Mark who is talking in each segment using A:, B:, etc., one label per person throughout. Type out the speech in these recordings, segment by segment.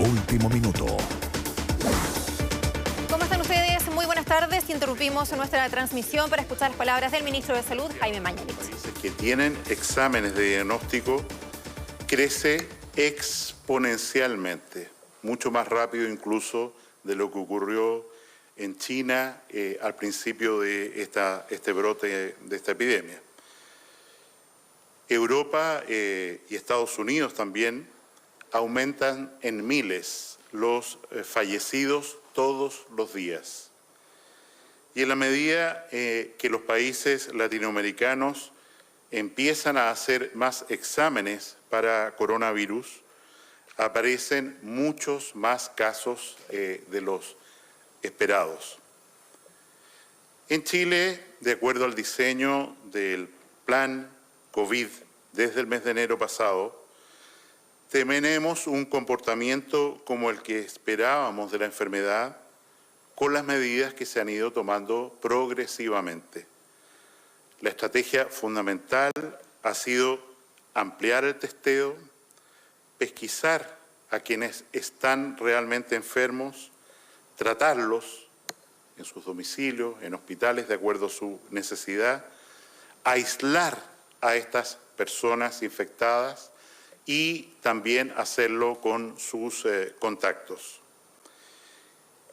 A: Último minuto.
B: ¿Cómo están ustedes? Muy buenas tardes. Interrumpimos nuestra transmisión para escuchar las palabras del ministro de Salud, Jaime Mañalich.
C: Países que tienen exámenes de diagnóstico crece exponencialmente, mucho más rápido incluso de lo que ocurrió en China al principio de este brote de esta epidemia. Europa y Estados Unidos también aumentan en miles los fallecidos todos los días. Y en la medida que los países latinoamericanos empiezan a hacer más exámenes para coronavirus, aparecen muchos más casos de los esperados. En Chile, de acuerdo al diseño del plan COVID desde el mes de enero pasado, tenemos un comportamiento como el que esperábamos de la enfermedad con las medidas que se han ido tomando progresivamente. La estrategia fundamental ha sido ampliar el testeo, pesquisar a quienes están realmente enfermos, tratarlos en sus domicilios, en hospitales de acuerdo a su necesidad, aislar a estas personas infectadas y también hacerlo con sus contactos.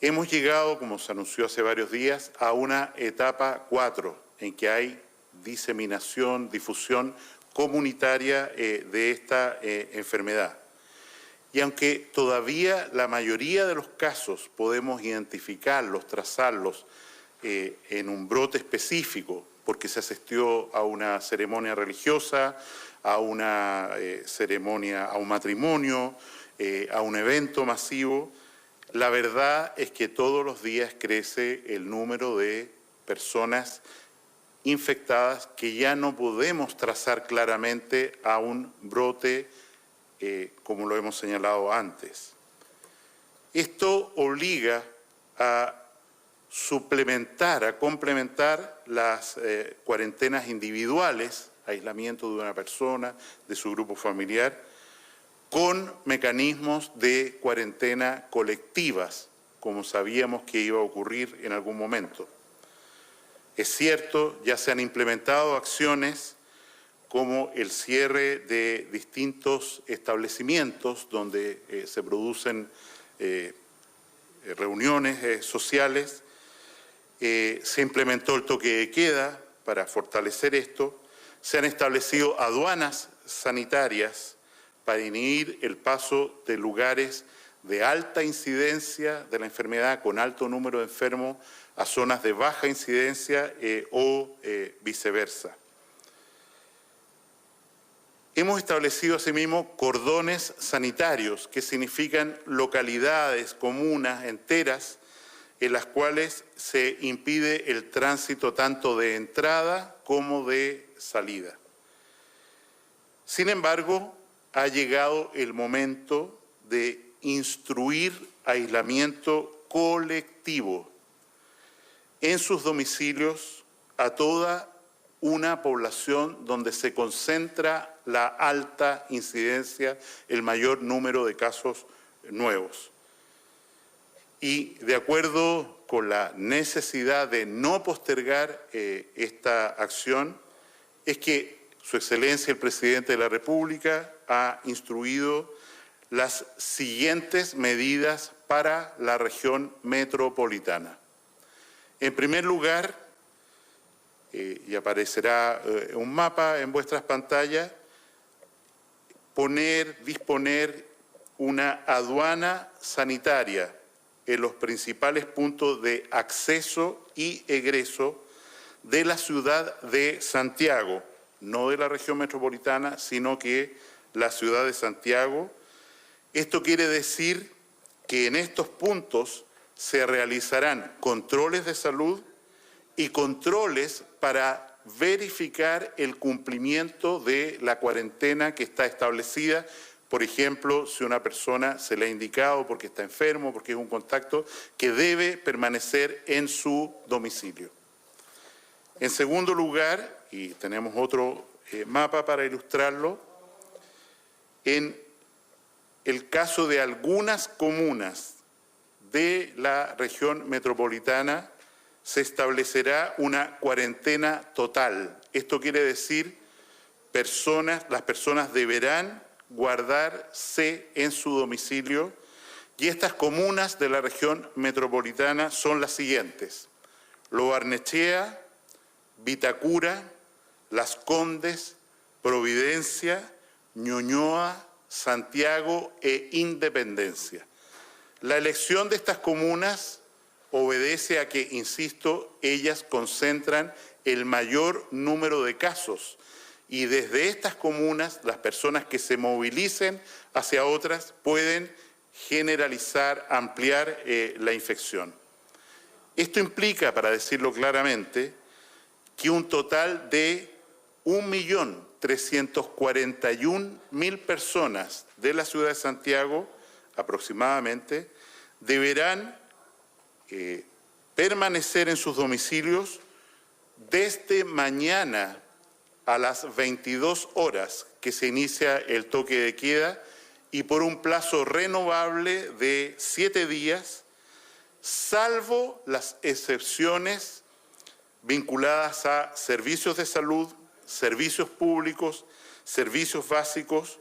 C: Hemos llegado, como se anunció hace varios días, a una etapa 4 en que hay diseminación, difusión comunitaria de esta enfermedad. Y aunque todavía la mayoría de los casos podemos identificarlos, trazarlos en un brote específico, porque se asistió a una ceremonia religiosa, a una ceremonia, a un matrimonio, a un evento masivo, la verdad es que todos los días crece el número de personas infectadas que ya no podemos trazar claramente a un brote como lo hemos señalado antes. Esto obliga a suplementar, a complementar las cuarentenas individuales, aislamiento de una persona, de su grupo familiar, con mecanismos de cuarentena colectivas, como sabíamos que iba a ocurrir en algún momento. Es cierto, ya se han implementado acciones como el cierre de distintos establecimientos donde se producen reuniones sociales. Se implementó el toque de queda para fortalecer esto. Se han establecido aduanas sanitarias para inhibir el paso de lugares de alta incidencia de la enfermedad con alto número de enfermos a zonas de baja incidencia o viceversa. Hemos establecido asimismo cordones sanitarios, que significan localidades, comunas enteras, en las cuales se impide el tránsito tanto de entrada como de salida. Sin embargo, ha llegado el momento de instruir aislamiento colectivo en sus domicilios a toda una población donde se concentra la alta incidencia, el mayor número de casos nuevos. Y de acuerdo con la necesidad de no postergar esta acción, es que Su Excelencia el Presidente de la República ha instruido las siguientes medidas para la región metropolitana. En primer lugar, y aparecerá un mapa en vuestras pantallas, disponer una aduana sanitaria en los principales puntos de acceso y egreso de la ciudad de Santiago, no de la región metropolitana, sino que la ciudad de Santiago. Esto quiere decir que en estos puntos se realizarán controles de salud y controles para verificar el cumplimiento de la cuarentena que está establecida. Por ejemplo, si una persona se le ha indicado porque está enfermo, porque es un contacto, que debe permanecer en su domicilio. En segundo lugar, y tenemos otro mapa para ilustrarlo, en el caso de algunas comunas de la región metropolitana, se establecerá una cuarentena total. Esto quiere decir, las personas deberán guardarse en su domicilio, y estas comunas de la región metropolitana son las siguientes: Lo Barnechea, Vitacura, Las Condes, Providencia, Ñuñoa, Santiago e Independencia. La elección de estas comunas obedece a que, insisto, ellas concentran el mayor número de casos, y desde estas comunas las personas que se movilicen hacia otras pueden generalizar, ampliar la infección. Esto implica, para decirlo claramente, que un total de 1.341.000 personas de la ciudad de Santiago, aproximadamente, deberán permanecer en sus domicilios desde mañana a las 22 horas que se inicia el toque de queda, y por un plazo renovable de 7 días, salvo las excepciones vinculadas a servicios de salud, servicios públicos, servicios básicos,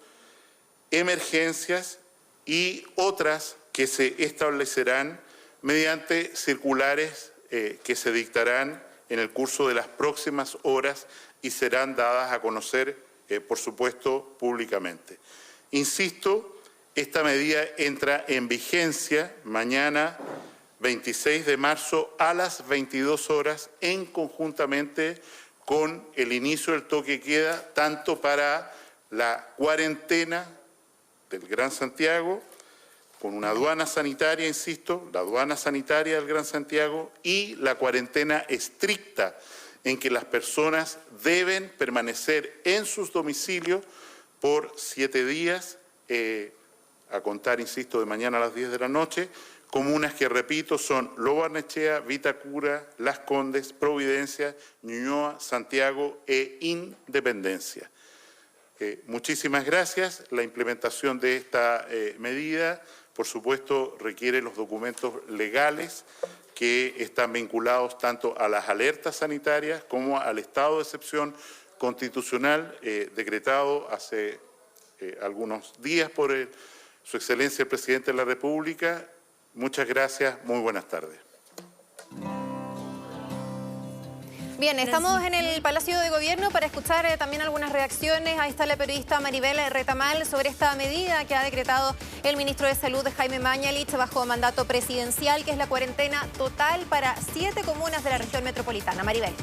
C: emergencias y otras que se establecerán mediante circulares que se dictarán en el curso de las próximas horas y serán dadas a conocer, por supuesto, públicamente. Insisto, esta medida entra en vigencia mañana 26 de marzo a las 22 horas, conjuntamente con el inicio del toque de queda, tanto para la cuarentena del Gran Santiago, con una aduana sanitaria, insisto, la aduana sanitaria del Gran Santiago, y la cuarentena estricta, en que las personas deben permanecer en sus domicilios por 7 días, a contar, insisto, de mañana a las 10 de la noche. Comunas que, repito, son Lo Barnechea, Vitacura, Las Condes, Providencia, Ñuñoa, Santiago e Independencia. Muchísimas gracias. La implementación de esta medida, por supuesto, requiere los documentos legales que están vinculados tanto a las alertas sanitarias como al estado de excepción constitucional decretado hace algunos días por Su Excelencia el Presidente de la República. Muchas gracias, muy buenas tardes.
B: Bien, estamos en el Palacio de Gobierno para escuchar también algunas reacciones. Ahí está la periodista Maribel Retamal sobre esta medida que ha decretado el ministro de Salud, Jaime Mañalich, bajo mandato presidencial, que es la cuarentena total para 7 comunas de la región metropolitana. Maribel.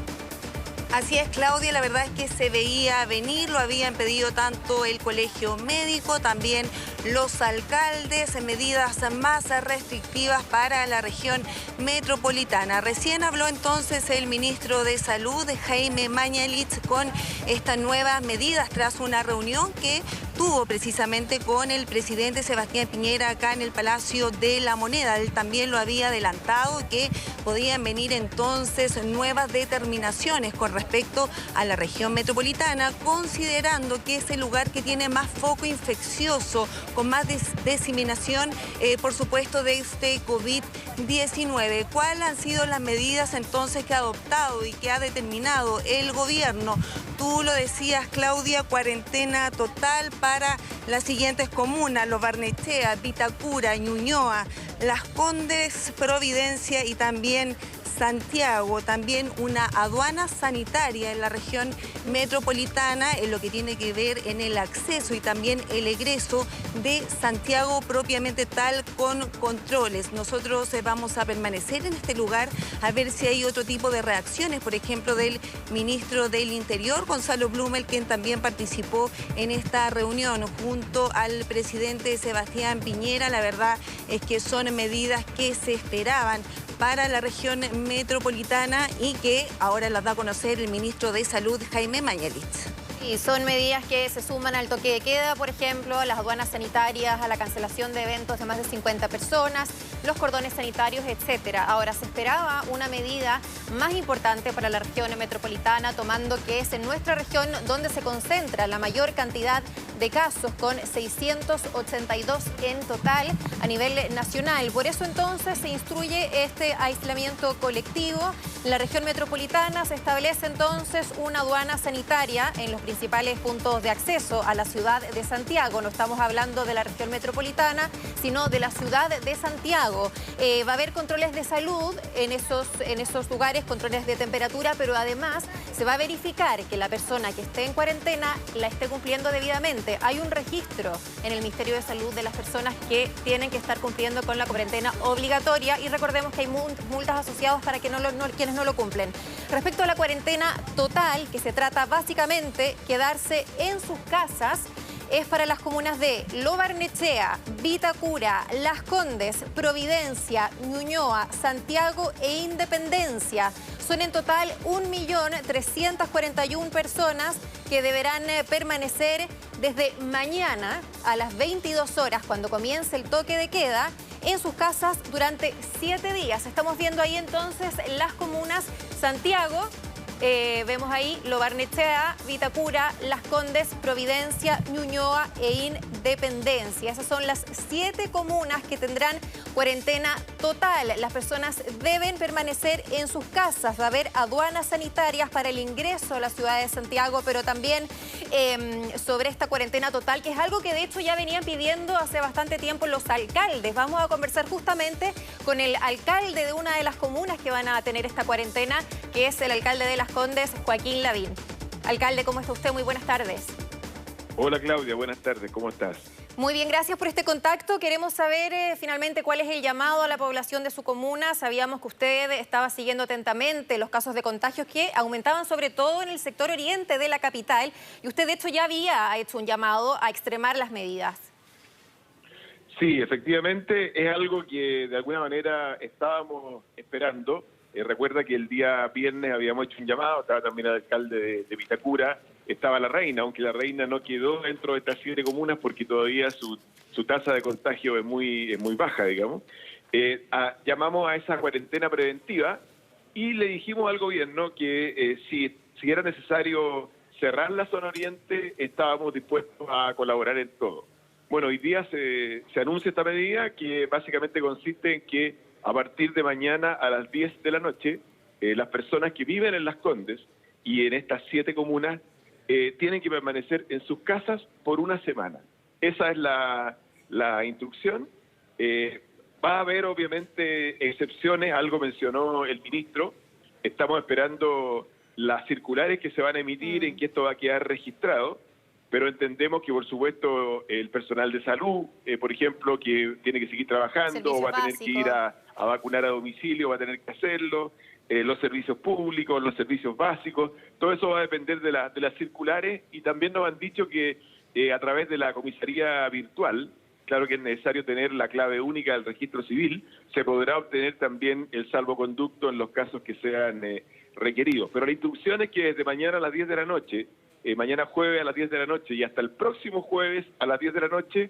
A: Así es, Claudia, la verdad es que se veía venir, lo habían pedido tanto el colegio médico, también los alcaldes, medidas más restrictivas para la región metropolitana. Recién habló entonces el ministro de Salud, Jaime Mañalich, con estas nuevas medidas tras una reunión que tuvo precisamente con el presidente Sebastián Piñera acá en el Palacio de la Moneda. Él también lo había adelantado, que podían venir entonces nuevas determinaciones con respecto a la región metropolitana, considerando que es el lugar que tiene más foco infeccioso, con más diseminación, por supuesto, de este COVID-19. ¿Cuáles han sido las medidas entonces que ha adoptado y que ha determinado el gobierno? Tú lo decías, Claudia, cuarentena total para las siguientes comunas: Lo Barnechea, Vitacura, Ñuñoa, Las Condes, Providencia y también Santiago. También una aduana sanitaria en la región metropolitana en lo que tiene que ver en el acceso y también el egreso de Santiago propiamente tal, con controles. Nosotros vamos a permanecer en este lugar a ver si hay otro tipo de reacciones, por ejemplo, del ministro del Interior, Gonzalo Blumel, quien también participó en esta reunión junto al presidente Sebastián Piñera. La verdad es que son medidas que se esperaban para la región metropolitana y que ahora las da a conocer el ministro de Salud, Jaime Mañalich.
B: Y son medidas que se suman al toque de queda, por ejemplo, a las aduanas sanitarias, a la cancelación de eventos de más de 50 personas, los cordones sanitarios, etcétera. Ahora, se esperaba una medida más importante para la región metropolitana, tomando que es en nuestra región donde se concentra la mayor cantidad de casos, con 682 en total a nivel nacional. Por eso entonces se instruye este aislamiento colectivo. En la región metropolitana se establece entonces una aduana sanitaria en los principales puntos de acceso a la ciudad de Santiago. No estamos hablando de la región metropolitana, sino de la ciudad de Santiago. Va a haber controles de salud en esos lugares, controles de temperatura, pero además se va a verificar que la persona que esté en cuarentena la esté cumpliendo debidamente. Hay un registro en el Ministerio de Salud de las personas que tienen que estar cumpliendo con la cuarentena obligatoria, y recordemos que hay multas asociadas para quienes no lo cumplen. Respecto a la cuarentena total, que se trata básicamente quedarse en sus casas, es para las comunas de Lo Barnechea, Vitacura, Las Condes, Providencia, Ñuñoa, Santiago e Independencia. Son en total 1.341.000 personas que deberán permanecer desde mañana a las 22 horas, cuando comience el toque de queda, en sus casas durante 7 días. Estamos viendo ahí entonces las comunas: Santiago, vemos ahí Lo Barnechea, Vitacura, Las Condes, Providencia, Ñuñoa e Independencia. Esas son las 7 comunas que tendrán cuarentena total. Las personas deben permanecer en sus casas. Va a haber aduanas sanitarias para el ingreso a la ciudad de Santiago, pero también sobre esta cuarentena total, que es algo que de hecho ya venían pidiendo hace bastante tiempo los alcaldes. Vamos a conversar justamente con el alcalde de una de las comunas que van a tener esta cuarentena, que es el alcalde de Las Condes, Joaquín Lavín. Alcalde, ¿cómo está usted? Muy buenas tardes.
D: Hola Claudia, buenas tardes, ¿cómo estás?
B: Muy bien, gracias por este contacto. Queremos saber finalmente cuál es el llamado a la población de su comuna. Sabíamos que usted estaba siguiendo atentamente los casos de contagios que aumentaban sobre todo en el sector oriente de la capital, y usted de hecho ya había hecho un llamado a extremar las medidas.
D: Sí, efectivamente es algo que de alguna manera estábamos esperando. Recuerda que el día viernes habíamos hecho un llamado, estaba también el alcalde de Vitacura, estaba la Reina, aunque la Reina no quedó dentro de estas 7 comunas porque todavía su tasa de contagio es muy baja, digamos. Llamamos a esa cuarentena preventiva y le dijimos al gobierno que si era necesario cerrar la zona oriente, estábamos dispuestos a colaborar en todo. Bueno, hoy día se anuncia esta medida, que básicamente consiste en que a partir de mañana a las 10 de la noche, las personas que viven en Las Condes y en estas 7 comunas tienen que permanecer en sus casas por una semana. Esa es la instrucción. Va a haber obviamente excepciones, algo mencionó el ministro. Estamos esperando las circulares que se van a emitir, en que esto va a quedar registrado, pero entendemos que por supuesto el personal de salud, por ejemplo, que tiene que seguir trabajando, va a tener que ir a vacunar a domicilio, va a tener que hacerlo, los servicios públicos, los servicios básicos, todo eso va a depender de las circulares, y también nos han dicho que a través de la comisaría virtual, claro que es necesario tener la clave única del registro civil, se podrá obtener también el salvoconducto en los casos que sean requeridos. Pero la instrucción es que desde mañana a las 10 de la noche, mañana jueves a las 10 de la noche y hasta el próximo jueves a las 10 de la noche,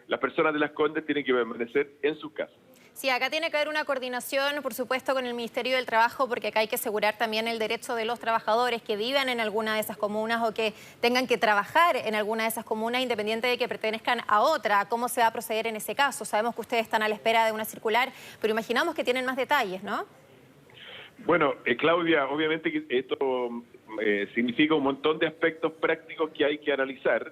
D: las personas de Las Condes tienen que permanecer en sus casas.
B: Sí, acá tiene que haber una coordinación, por supuesto, con el Ministerio del Trabajo, porque acá hay que asegurar también el derecho de los trabajadores que vivan en alguna de esas comunas o que tengan que trabajar en alguna de esas comunas, independiente de que pertenezcan a otra. ¿Cómo se va a proceder en ese caso? Sabemos que ustedes están a la espera de una circular, pero imaginamos que tienen más detalles, ¿no?
D: Bueno, Claudia, obviamente que esto significa un montón de aspectos prácticos que hay que analizar.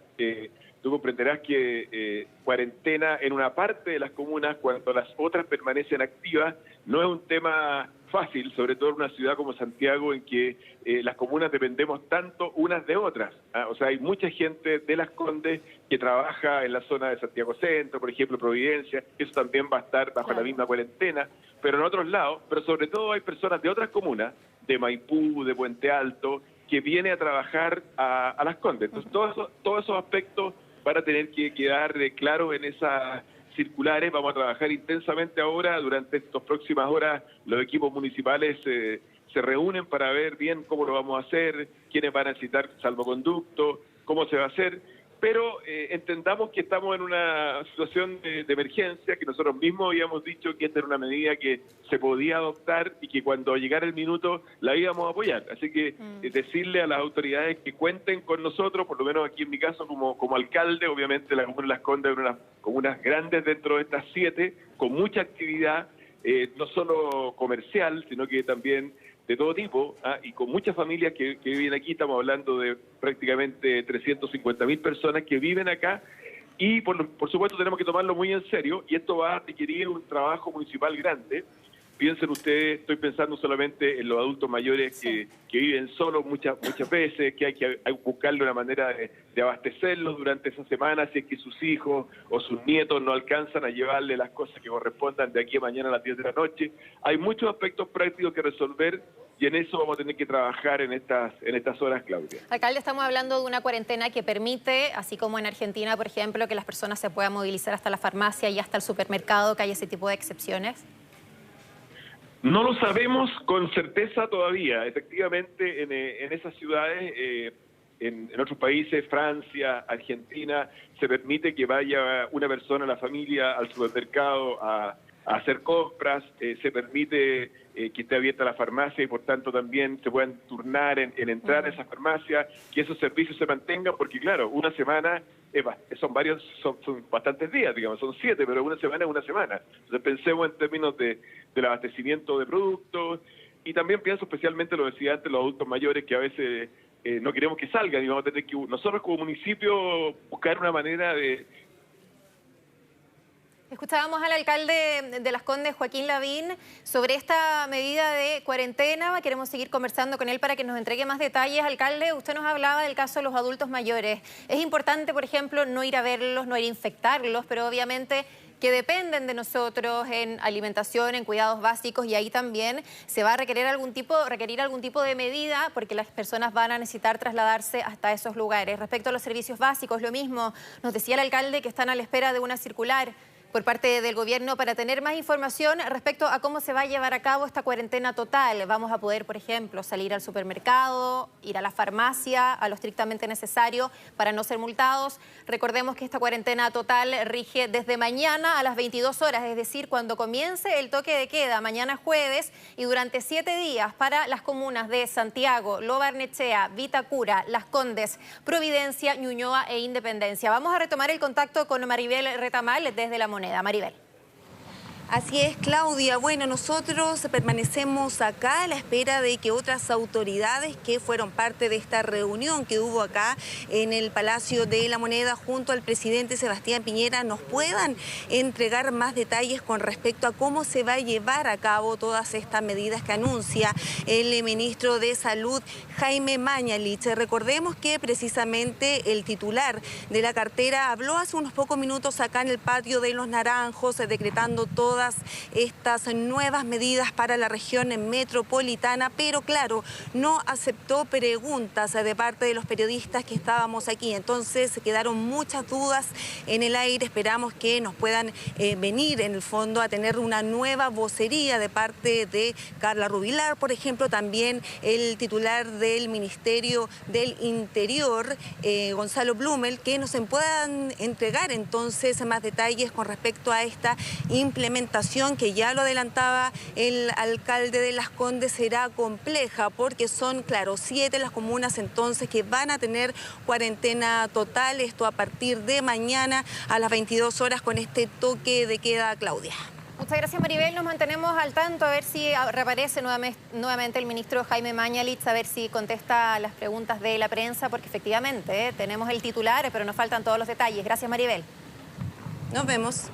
D: Tú comprenderás que cuarentena en una parte de las comunas cuando las otras permanecen activas no es un tema fácil, sobre todo en una ciudad como Santiago, en que las comunas dependemos tanto unas de otras. O sea, hay mucha gente de Las Condes que trabaja en la zona de Santiago Centro, por ejemplo, Providencia, eso también va a estar bajo la misma cuarentena, pero en otros lados, pero sobre todo hay personas de otras comunas, de Maipú, de Puente Alto, que vienen a trabajar a Las Condes. Entonces, todos esos aspectos van a tener que quedar claros en esas circulares. Vamos a trabajar intensamente ahora. Durante estas próximas horas los equipos municipales se reúnen para ver bien cómo lo vamos a hacer, quiénes van a necesitar salvoconducto, cómo se va a hacer. pero entendamos que estamos en una situación de emergencia, que nosotros mismos habíamos dicho que esta era una medida que se podía adoptar y que cuando llegara el minuto la íbamos a apoyar. Así que decirle a las autoridades que cuenten con nosotros, por lo menos aquí en mi caso como alcalde, obviamente la comuna de Las Condes es una de las comunas grandes dentro de estas 7, con mucha actividad, no solo comercial, sino que también de todo tipo, y con muchas familias que viven aquí. Estamos hablando de prácticamente 350.000 personas que viven acá, y por supuesto tenemos que tomarlo muy en serio, y esto va a requerir un trabajo municipal grande. Piensen ustedes, estoy pensando solamente en los adultos mayores que viven solos muchas veces, que hay que buscarle una manera de abastecerlos durante esa semana, si es que sus hijos o sus nietos no alcanzan a llevarle las cosas que correspondan de aquí a mañana a las 10 de la noche. Hay muchos aspectos prácticos que resolver, y en eso vamos a tener que trabajar en estas horas, Claudia.
B: Alcalde, estamos hablando de una cuarentena que permite, así como en Argentina, por ejemplo, que las personas se puedan movilizar hasta la farmacia y hasta el supermercado, que hay ese tipo de excepciones.
D: No lo sabemos con certeza todavía. Efectivamente, en esas ciudades, en otros países, Francia, Argentina, se permite que vaya una persona a la familia al supermercado a hacer compras, se permite que esté abierta la farmacia y por tanto también se puedan turnar en entrar a esa farmacia, que esos servicios se mantengan, porque claro, una semana son bastantes días, digamos, son 7, pero una semana es una semana. Entonces pensemos en términos del abastecimiento de productos, y también pienso especialmente, lo decía antes, los adultos mayores que a veces no queremos que salgan, y vamos a tener que nosotros como municipio buscar una manera de...
B: Escuchábamos al alcalde de Las Condes, Joaquín Lavín, sobre esta medida de cuarentena. Queremos seguir conversando con él para que nos entregue más detalles. Alcalde, usted nos hablaba del caso de los adultos mayores. Es importante, por ejemplo, no ir a verlos, no ir a infectarlos, pero obviamente que dependen de nosotros en alimentación, en cuidados básicos, y ahí también se va a requerir algún tipo de medida, porque las personas van a necesitar trasladarse hasta esos lugares. Respecto a los servicios básicos, lo mismo. Nos decía el alcalde que están a la espera de una circular por parte del gobierno para tener más información respecto a cómo se va a llevar a cabo esta cuarentena total. Vamos a poder, por ejemplo, salir al supermercado, ir a la farmacia, a lo estrictamente necesario para no ser multados. Recordemos que esta cuarentena total rige desde mañana a las 22 horas, es decir, cuando comience el toque de queda, mañana jueves, y durante 7 días para las comunas de Santiago, Lo Barnechea, Vitacura, Las Condes, Providencia, Ñuñoa e Independencia. Vamos a retomar el contacto con Maribel Retamal desde La Moneda. Maribel.
A: Así es, Claudia. Bueno, nosotros permanecemos acá a la espera de que otras autoridades que fueron parte de esta reunión que hubo acá en el Palacio de la Moneda junto al presidente Sebastián Piñera nos puedan entregar más detalles con respecto a cómo se va a llevar a cabo todas estas medidas que anuncia el ministro de Salud, Jaime Mañalich. Recordemos que precisamente el titular de la cartera habló hace unos pocos minutos acá en el patio de Los Naranjos, decretando todas estas nuevas medidas para la región metropolitana, pero claro, no aceptó preguntas de parte de los periodistas que estábamos aquí. Entonces quedaron muchas dudas en el aire. Esperamos que nos puedan venir en el fondo a tener una nueva vocería de parte de Carla Rubilar, por ejemplo, también el titular del Ministerio del Interior, Gonzalo Blumel, que nos puedan entregar entonces más detalles con respecto a esta implementación, que ya lo adelantaba el alcalde de Las Condes, será compleja porque son, claro, 7 las comunas entonces que van a tener cuarentena total, esto a partir de mañana a las 22 horas con este toque de queda, Claudia.
B: Muchas gracias, Maribel. Nos mantenemos al tanto a ver si reaparece nuevamente el ministro Jaime Mañalich, a ver si contesta las preguntas de la prensa, porque efectivamente tenemos el titular, pero nos faltan todos los detalles. Gracias, Maribel.
A: Nos vemos.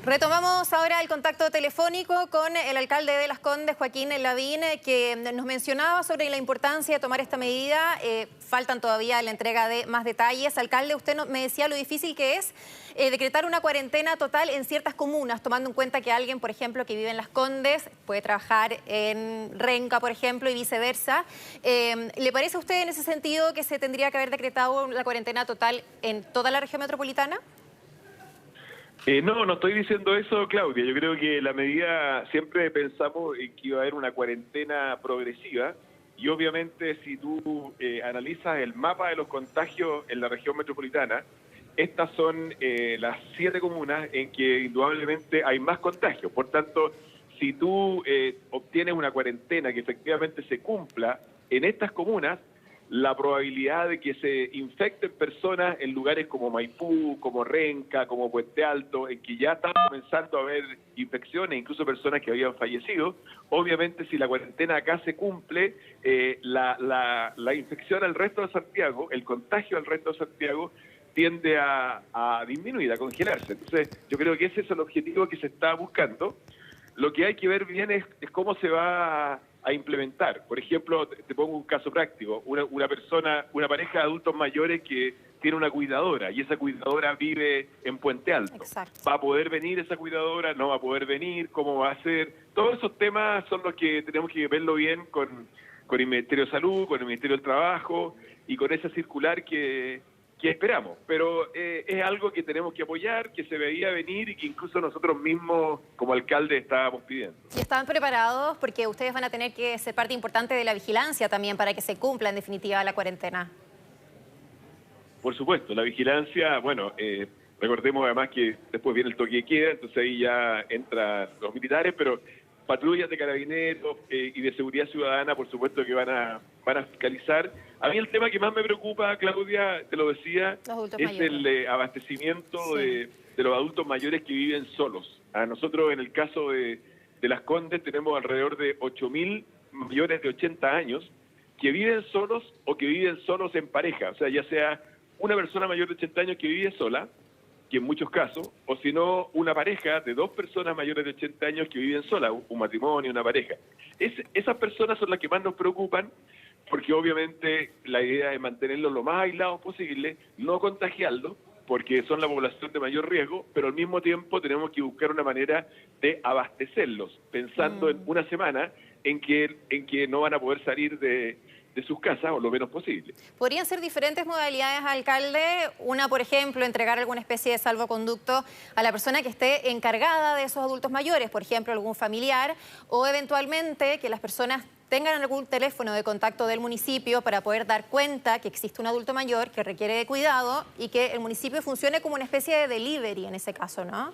B: Retomamos ahora el contacto telefónico con el alcalde de Las Condes, Joaquín Lavín, que nos mencionaba sobre la importancia de tomar esta medida. Faltan todavía la entrega de más detalles. Alcalde, usted me decía lo difícil que es decretar una cuarentena total en ciertas comunas, tomando en cuenta que alguien, por ejemplo, que vive en Las Condes puede trabajar en Renca, por ejemplo, y viceversa. ¿Le parece a usted en ese sentido que se tendría que haber decretado la cuarentena total en toda la región metropolitana?
D: No estoy diciendo eso, Claudia. Yo creo que la medida, siempre pensamos en que iba a haber una cuarentena progresiva, y obviamente si tú analizas el mapa de los contagios en la región metropolitana, estas son las 7 comunas en que indudablemente hay más contagios. Por tanto, si tú obtienes una cuarentena que efectivamente se cumpla en estas comunas, la probabilidad de que se infecten personas en lugares como Maipú, como Renca, como Puente Alto, en que ya están comenzando a haber infecciones, incluso personas que habían fallecido, obviamente si la cuarentena acá se cumple, la infección al resto de Santiago, el contagio al resto de Santiago, tiende a disminuir, a congelarse. Entonces, yo creo que ese es el objetivo que se está buscando. Lo que hay que ver bien es cómo se va a implementar. Por ejemplo, te pongo un caso práctico, una pareja de adultos mayores que tiene una cuidadora y esa cuidadora vive en Puente Alto.
B: Exacto.
D: ¿Va a poder venir esa cuidadora? ¿No va a poder venir? ¿Cómo va a ser? Todos esos temas son los que tenemos que verlo bien con el Ministerio de Salud, con el Ministerio del Trabajo y con esa circular que esperamos, pero es algo que tenemos que apoyar, que se veía venir y que incluso nosotros mismos como alcaldes estábamos pidiendo.
B: ¿Y están preparados? Porque ustedes van a tener que ser parte importante de la vigilancia también para que se cumpla en definitiva la cuarentena.
D: Por supuesto, la vigilancia, bueno, recordemos además que después viene el toque de queda, entonces ahí ya entran los militares, pero patrullas de carabineros y de seguridad ciudadana, por supuesto que van a fiscalizar. A mí el tema que más me preocupa, Claudia, te lo decía, es el abastecimiento de los adultos mayores que viven solos. A nosotros, en el caso de Las Condes, tenemos alrededor de 8.000 mayores de 80 años que viven solos o que viven solos en pareja. O sea, ya sea una persona mayor de 80 años que vive sola, que en muchos casos, o si no, una pareja de 2 personas mayores de 80 años que viven solas, un matrimonio, una pareja. Esas personas son las que más nos preocupan, porque obviamente la idea es mantenerlos lo más aislados posible, no contagiarlos, porque son la población de mayor riesgo, pero al mismo tiempo tenemos que buscar una manera de abastecerlos, pensando en una semana en que no van a poder salir de sus casas o lo menos posible.
B: ¿Podrían ser diferentes modalidades, alcalde? Una, por ejemplo, entregar alguna especie de salvoconducto a la persona que esté encargada de esos adultos mayores, por ejemplo, algún familiar, o eventualmente que las personas tengan algún teléfono de contacto del municipio para poder dar cuenta que existe un adulto mayor que requiere de cuidado y que el municipio funcione como una especie de delivery en ese caso, ¿no?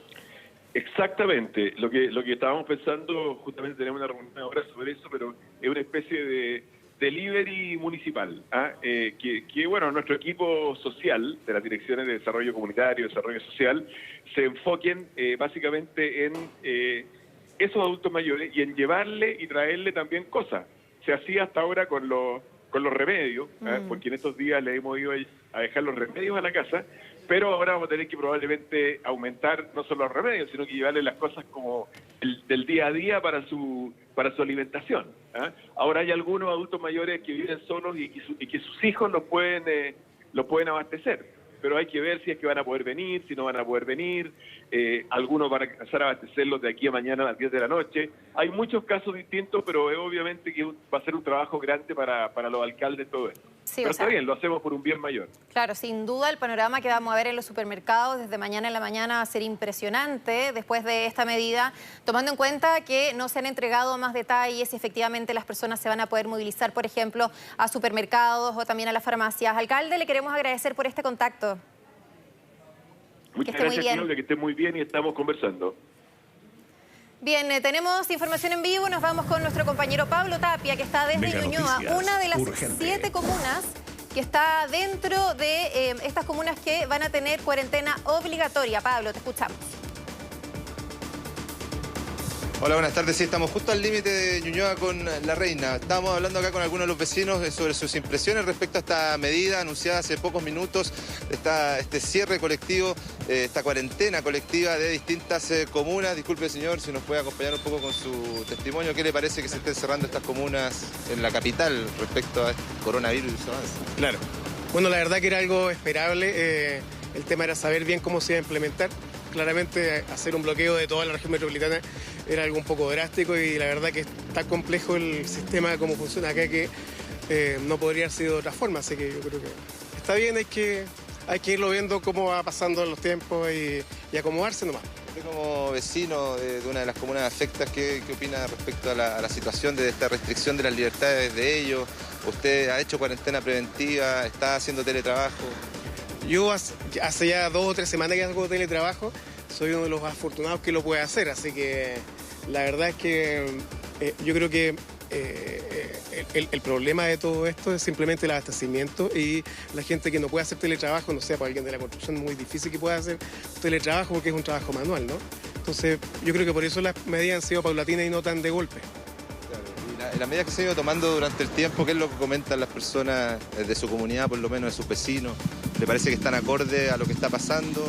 D: Exactamente. Lo que estábamos pensando, justamente tenemos una reunión ahora sobre eso, pero es una especie de delivery municipal, que bueno, nuestro equipo social de las direcciones de desarrollo comunitario, desarrollo social, se enfoquen básicamente en esos adultos mayores y en llevarle y traerle también cosas. Se hacía hasta ahora con los remedios, porque en estos días le hemos ido a dejar los remedios a la casa, pero ahora vamos a tener que probablemente aumentar no solo los remedios, sino que llevarle las cosas como del día a día para su alimentación. Ahora hay algunos adultos mayores que viven solos y que sus hijos los pueden abastecer, pero hay que ver si es que van a poder venir, si no van a poder venir. Algunos van a alcanzar a abastecerlos de aquí a mañana a las 10 de la noche. Hay muchos casos distintos, pero obviamente que va a ser un trabajo grande para los alcaldes todo esto.
B: Sí,
D: pero está bien, lo hacemos por un bien mayor.
B: Claro, sin duda el panorama que vamos a ver en los supermercados desde mañana en la mañana va a ser impresionante después de esta medida, tomando en cuenta que no se han entregado más detalles y efectivamente las personas se van a poder movilizar, por ejemplo, a supermercados o también a las farmacias. Alcalde, le queremos agradecer por este contacto.
D: Muchas gracias, Claudia, que esté muy bien y estamos conversando.
B: Bien, tenemos información en vivo, nos vamos con nuestro compañero Pablo Tapia, que está desde Ñuñoa, una de las 7 comunas que está dentro de estas comunas que van a tener cuarentena obligatoria. Pablo, te escuchamos.
E: Hola, buenas tardes. Sí, estamos justo al límite de Ñuñoa con La Reina. Estábamos hablando acá con algunos de los vecinos sobre sus impresiones respecto a esta medida anunciada hace pocos minutos, este cierre colectivo, esta cuarentena colectiva de distintas comunas. Disculpe, señor, si nos puede acompañar un poco con su testimonio. ¿Qué le parece que se estén cerrando estas comunas en la capital respecto a este coronavirus?
F: Claro. Bueno, la verdad que era algo esperable. El tema era saber bien cómo se iba a implementar. Claramente hacer un bloqueo de toda la región metropolitana era algo un poco drástico y la verdad que es tan complejo el sistema de cómo funciona acá que no podría haber sido de otra forma, así que yo creo que está bien, hay que hay que irlo viendo cómo va pasando los tiempos y acomodarse nomás.
E: Usted como vecino de una de las comunas afectadas, ¿qué opina respecto a la situación de esta restricción de las libertades de ellos? ¿Usted ha hecho cuarentena preventiva? ¿Está haciendo teletrabajo?
F: Yo hace ya 2 o 3 semanas que hago teletrabajo, soy uno de los afortunados que lo puede hacer, así que la verdad es que yo creo que el problema de todo esto es simplemente el abastecimiento y la gente que no puede hacer teletrabajo, no sé, para alguien de la construcción es muy difícil que pueda hacer teletrabajo porque es un trabajo manual, ¿no? Entonces yo creo que por eso las medidas han sido paulatinas y no tan de golpe.
E: Claro, y la medida que se ha ido tomando durante el tiempo, ¿qué es lo que comentan las personas de su comunidad, por lo menos de sus vecinos? ¿Le parece que están acorde a lo que está pasando?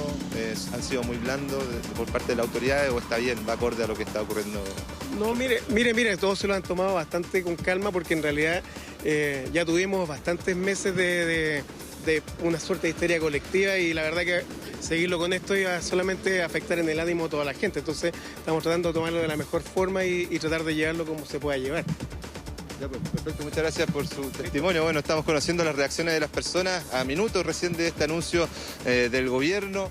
E: ¿Han sido muy blandos por parte de las autoridades o está bien, va acorde a lo que está ocurriendo?
F: No, mire, todos se lo han tomado bastante con calma porque en realidad ya tuvimos bastantes meses de una suerte de histeria colectiva y la verdad que seguirlo con esto iba solamente a afectar en el ánimo a toda la gente. Entonces estamos tratando de tomarlo de la mejor forma y tratar de llevarlo como se pueda llevar.
E: Ya, pues, perfecto, muchas gracias por su testimonio. Bueno, estamos conociendo las reacciones de las personas a minutos recién de este anuncio del gobierno.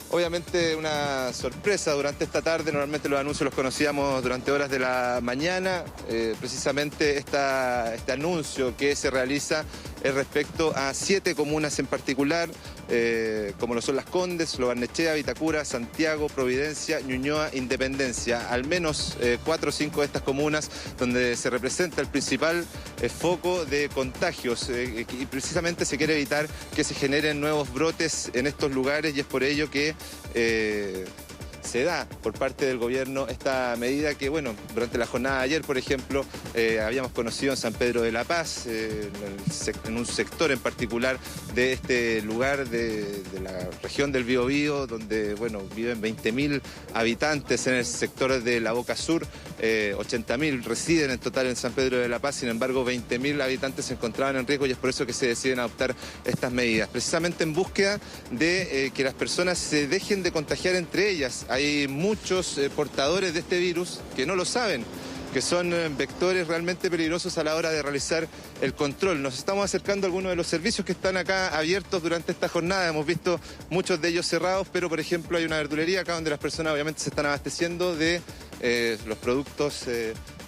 E: Obviamente una sorpresa durante esta tarde, normalmente los anuncios los conocíamos durante horas de la mañana. Precisamente este anuncio que se realiza es respecto a 7 comunas en particular, como lo son Las Condes, Lo Barnechea, Vitacura, Santiago, Providencia, Ñuñoa, Independencia. Al menos 4 o 5 de estas comunas donde se representa el principal foco de contagios y precisamente se quiere evitar que se generen nuevos brotes en estos lugares y es por ello que se da por parte del gobierno esta medida que, bueno, durante la jornada de ayer, por ejemplo, habíamos conocido en San Pedro de la Paz, en un sector en particular de este lugar de la región del Biobío, donde, bueno, viven 20.000 habitantes en el sector de la Boca Sur, 80.000 residen en total en San Pedro de la Paz, sin embargo 20.000 habitantes se encontraban en riesgo y es por eso que se deciden adoptar estas medidas, precisamente en búsqueda de que las personas se dejen de contagiar entre ellas. Hay muchos portadores de este virus que no lo saben, que son vectores realmente peligrosos a la hora de realizar el control. Nos estamos acercando a algunos de los servicios que están acá abiertos durante esta jornada. Hemos visto muchos de ellos cerrados, pero por ejemplo hay una verdulería acá donde las personas obviamente se están abasteciendo de los productos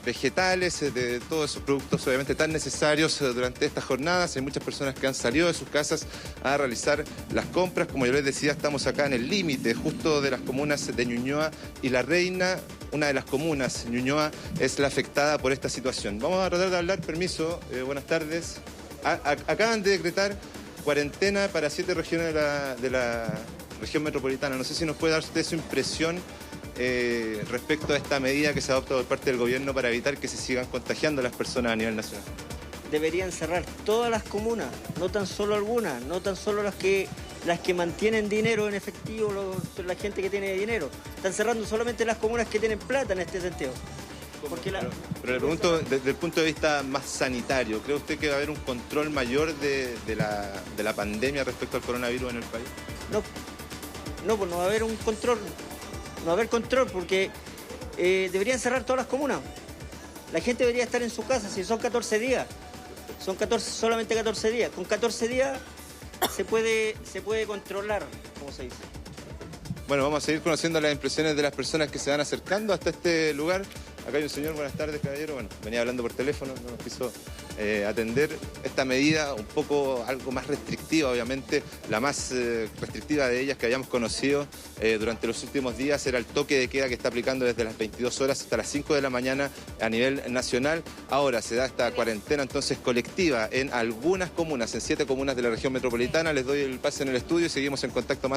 E: vegetales, de todos esos productos obviamente tan necesarios durante estas jornadas. Hay muchas personas que han salido de sus casas a realizar las compras. Como yo les decía, estamos acá en el límite justo de las comunas de Ñuñoa y La Reina. Una de las comunas, Ñuñoa, es la afectada por esta situación. Vamos a tratar de hablar, permiso, buenas tardes. Acaban de decretar cuarentena para 7 regiones de la región metropolitana. No sé si nos puede dar usted su impresión respecto a esta medida que se adopta por parte del gobierno para evitar que se sigan contagiando las personas a nivel nacional.
G: Deberían cerrar todas las comunas, no tan solo algunas, no tan solo las que mantienen dinero en efectivo, la gente que tiene dinero. Están cerrando solamente las comunas que tienen plata en este sentido.
E: Pero le pregunto desde el punto de vista más sanitario, ¿cree usted que va a haber un control mayor de la pandemia respecto al coronavirus en el país?
G: No, pues no va a haber un control. No va a haber control porque deberían cerrar todas las comunas. La gente debería estar en su casa, si son 14 días. Son solamente 14 días. Con 14 días se puede controlar, como se dice.
E: Bueno, vamos a seguir conociendo las impresiones de las personas que se van acercando hasta este lugar. Acá hay un señor, buenas tardes, caballero. Bueno, venía hablando por teléfono, no nos quiso atender. Esta medida, un poco algo más restrictiva, obviamente, la más restrictiva de ellas que habíamos conocido durante los últimos días era el toque de queda que está aplicando desde las 22 horas hasta las 5 de la mañana a nivel nacional. Ahora se da esta cuarentena entonces colectiva en algunas comunas, en 7 comunas de la región metropolitana. Les doy el pase en el estudio y seguimos en contacto más